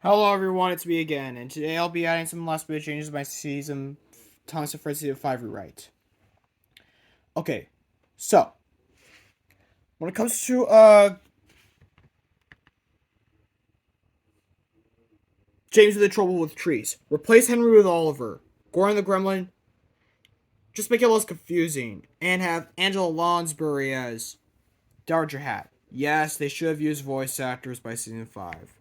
Hello everyone, it's me again, and today I'll be adding some last minute changes to my season Thomas and Friends Season 5 rewrite. Okay, so when it comes to James with the Trouble with Trees, replace Henry with Oliver, Goran the Gremlin, just make it less confusing, and have Angela Lansbury as Dowager Hat. Yes, they should have used voice actors by season 5.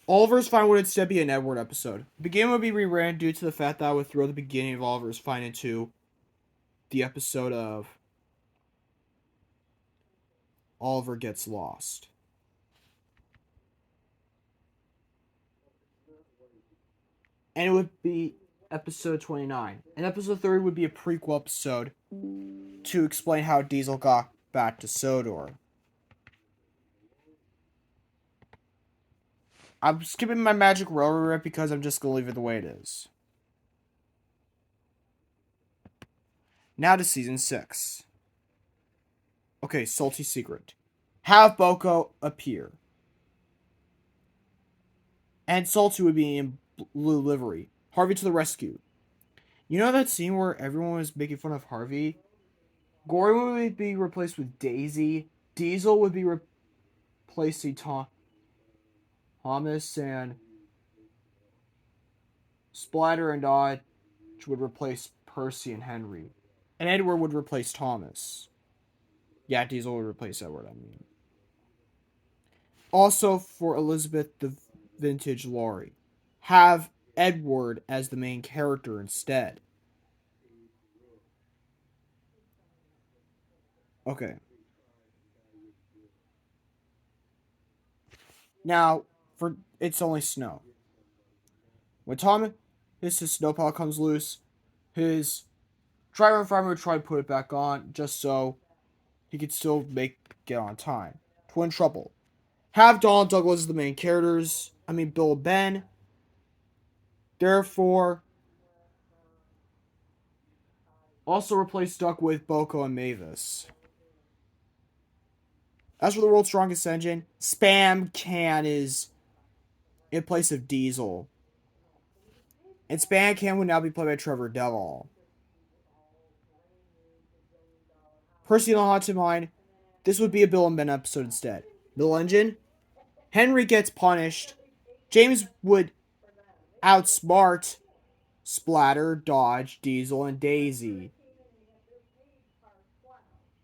Oliver's Fine would instead be an Edward episode. The beginning would be rewritten due to the fact that I would throw the beginning of Oliver's Fine into the episode of Oliver Gets Lost. And it would be episode 29. And episode 30 would be a prequel episode to explain how Diesel got back to Sodor. I'm skipping my Magic Railroad because I'm just going to leave it the way it is. Now to season 6. Okay, Salty Secret. Have Boko appear. And Salty would be in blue livery. Harvey to the rescue. You know that scene where everyone was making fun of Harvey? Gory would be replaced with Daisy. Diesel would be replacing Thomas, and Splatter and Dodge would replace Percy and Henry. And Edward would replace Thomas. Yeah, Diesel would replace Edward, I mean. Also, for Elizabeth the Vintage Laurie, have Edward as the main character instead. Okay. Now, for It's Only Snow. When his snowplow comes loose, his driver and farmer would try to put it back on just so he could still make it on time. Twin Trouble. Have Donald Douglas as the main characters. Bill and Ben. Therefore, also replace Duck with Boko and Mavis. As for the world's strongest engine, Spam Can is in place of Diesel. And Spam Can would now be played by Trevor Devall. Percy and the Haunted Mine, this would be a Bill and Ben episode instead. Middle Engine, Henry gets punished. James would outsmart Splatter, Dodge, Diesel, and Daisy.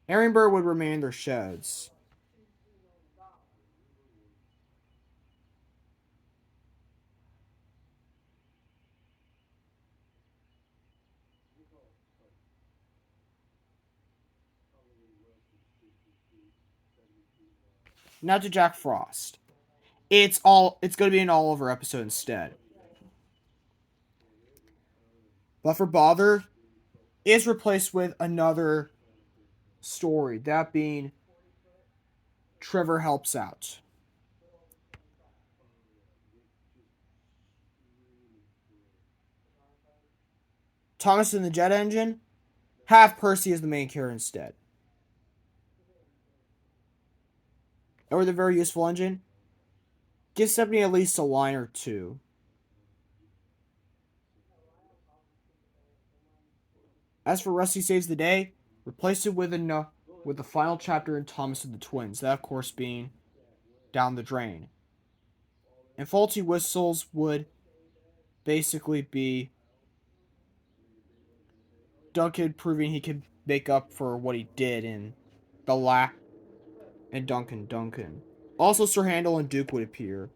Aaron Burr would remain in their sheds. Now to Jack Frost. It's going to be an Oliver episode instead. But for Bother is replaced with another story, that being Trevor Helps Out. Thomas and the Jet Engine, have Percy as the main character instead. Or the Very Useful Engine, give Stephanie at least a line or two. As for Rusty Saves the Day, replace it with the final chapter in Thomas and the Twins, that of course being Down the Drain. And Faulty Whistles would basically be Duncan proving he could make up for what he did in the and Duncan. Also, Sir Handel and Duke would appear.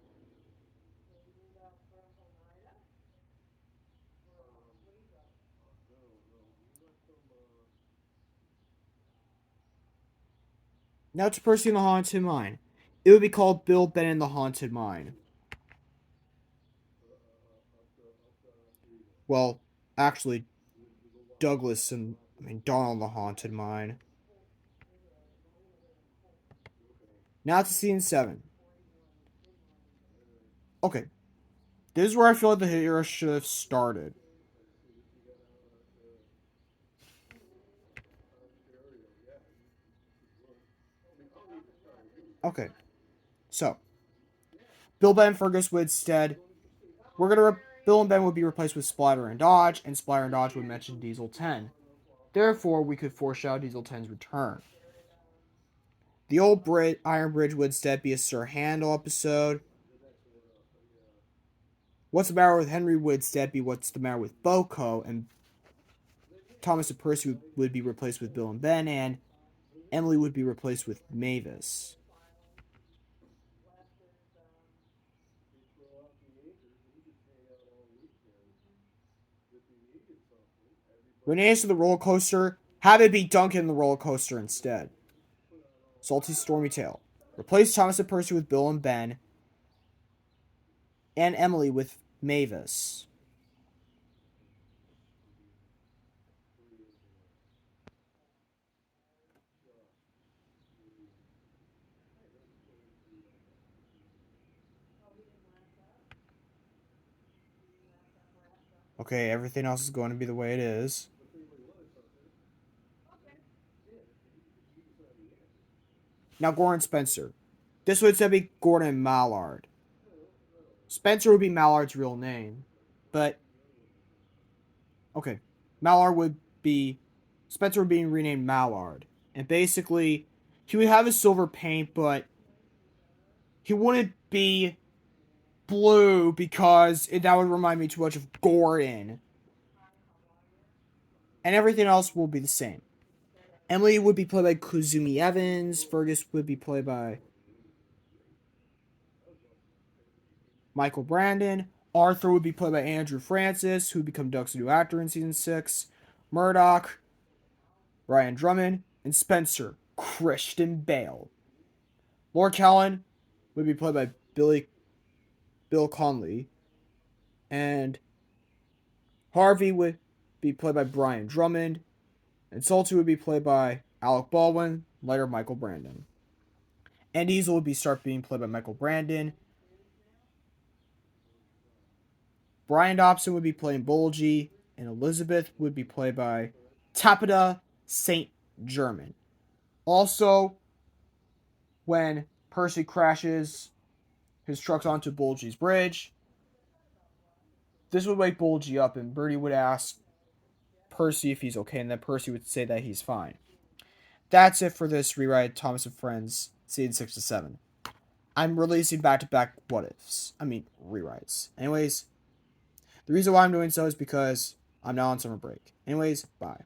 Now to Percy and the Haunted Mine. It would be called Bill, Ben, and the Haunted Mine. Well, actually, Douglas and Donald the Haunted Mine. Now to season 7. Okay. This is where I feel like the era should have started. Okay. So, Bill, Ben, Fergus would instead... Bill and Ben would be replaced with Splatter and Dodge, and Splatter and Dodge would mention Diesel 10. Therefore, we could foreshadow Diesel 10's return. The old Iron Bridge would instead be a Sir Handel episode. What's the matter with Henry would instead be What's the matter with Boko, and Thomas and Percy would be replaced with Bill and Ben, and Emily would be replaced with Mavis. Renee's to the roller coaster, have it be Duncan the roller coaster instead. Salty Stormy Tale. Replace Thomas and Percy with Bill and Ben, and Emily with Mavis. Okay, everything else is going to be the way it is. Now, Gordon Spencer. This would instead be Gordon Mallard. Spencer would be Mallard's real name, but okay, Mallard would be Spencer would be renamed Mallard, and basically he would have his silver paint, but he wouldn't be blue because that would remind me too much of Gordon, and everything else will be the same. Emily would be played by Kazumi Evans. Fergus would be played by Michael Brandon. Arthur would be played by Andrew Francis, who would become Duck's new actor in season 6. Murdoch, Ryan Drummond, and Spencer, Christian Bale. Lord Callan would be played by Bill Conley. And Harvey would be played by Brian Drummond. And Salty would be played by Alec Baldwin, later Michael Brandon. And Diesel would start being played by Michael Brandon. Brian Dobson would be playing Bulgy, and Elizabeth would be played by Tapita St. German. Also, when Percy crashes his trucks onto Bulgy's bridge, this would wake Bulgy up, and Birdie would ask Percy if he's okay, and then Percy would say that he's fine. That's it for this rewrite Thomas and Friends, season 6 to 7. I'm releasing back-to-back rewrites. Anyways, the reason why I'm doing so is because I'm now on summer break. Anyways, bye.